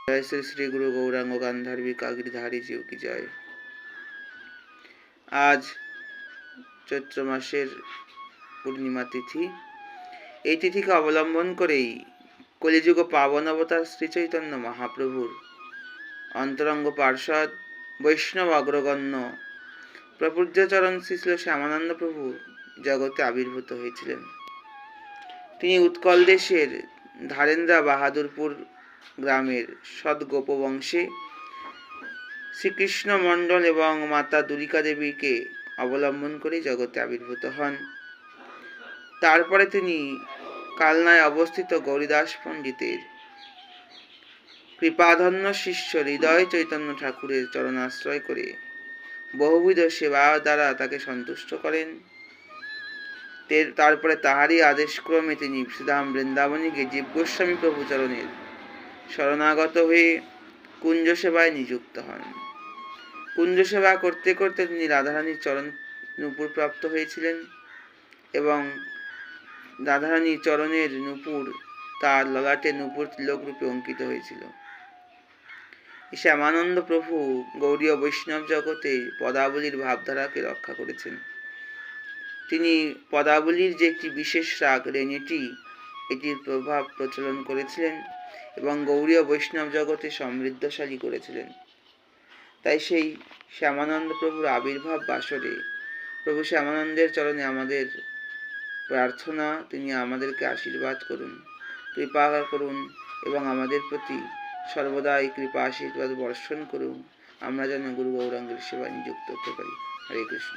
जय श्री श्री गुरु गौरांग गांधारी कागिरधारी जीव की जय। आज चैत्र मासेर पूर्णिमा तिथि। এই তিথিকে অবলম্বন করেই কলিযুগ পাবন অবতার শ্রী চৈতন্য মহাপ্রভুর অন্তরঙ্গ পার্ষদ বৈষ্ণব অগ্রগণ্য প্রপূজ্যচরণ শ্রী শ্যামানন্দ প্রভু জগতে আবির্ভূত হয়েছিলেন। তিনি উৎকল দেশের ধারেন্দ্রা বাহাদুরপুর গ্রামের সৎ গোপবংশে শ্রীকৃষ্ণ মণ্ডল এবং মাতা দুলিকা দেবীকে অবলম্বন করে জগতে আবির্ভূত হন। তারপরে তিনি কালনায় অবস্থিত গৌরীদাস পণ্ডিতের কৃপাধন্য শিষ্য হৃদয় চৈতন্য ঠাকুরের চরণাশ্রয় করে বহুবিধ সেবা দ্বারা তাকে সন্তুষ্ট করেন। তারপরে তাহারই আদেশক্রমে তিনি শ্রীধাম বৃন্দাবনে গিয়ে জীব গোস্বামী প্রভু চরণের শরণাগত হয়ে কুঞ্জ সেবায় নিযুক্ত হন। কুঞ্জ সেবা করতে করতে তিনি রাধারানীর চরণ নূপুর প্রাপ্ত হয়েছিলেন এবং রাধারানীর চরণের নূপুর তার ললাটে নূপুর তিলক রূপে অঙ্কিত হয়েছিল। শ্যামানন্দ প্রভু গৌড়ীয় বৈষ্ণব জগতে পদাবলীর ভাবধারাকে রক্ষা করেছেন। তিনি পদাবলীর যে একটি বিশেষ রাগ রেনেটি, এটির প্রভাব প্রচলন করেছিলেন এবং গৌড়ীয় বৈষ্ণব জগতে সমৃদ্ধশালী করেছিলেন। তাই সেই শ্যামানন্দ প্রভুর আবির্ভাব বাসরে প্রভু শ্যামানন্দের চরণে আমাদের প্রার্থনা, তিনি আমাদেরকে আশীর্বাদ করুন, কৃপা করুন এবং আমাদের প্রতি সর্বদা এই কৃপা আশীর্বাদ বর্ষণ করুন। আমরা যেন গুরু গৌরাঙ্গের সেবায় নিযুক্ত হতে পারি। হরে কৃষ্ণ।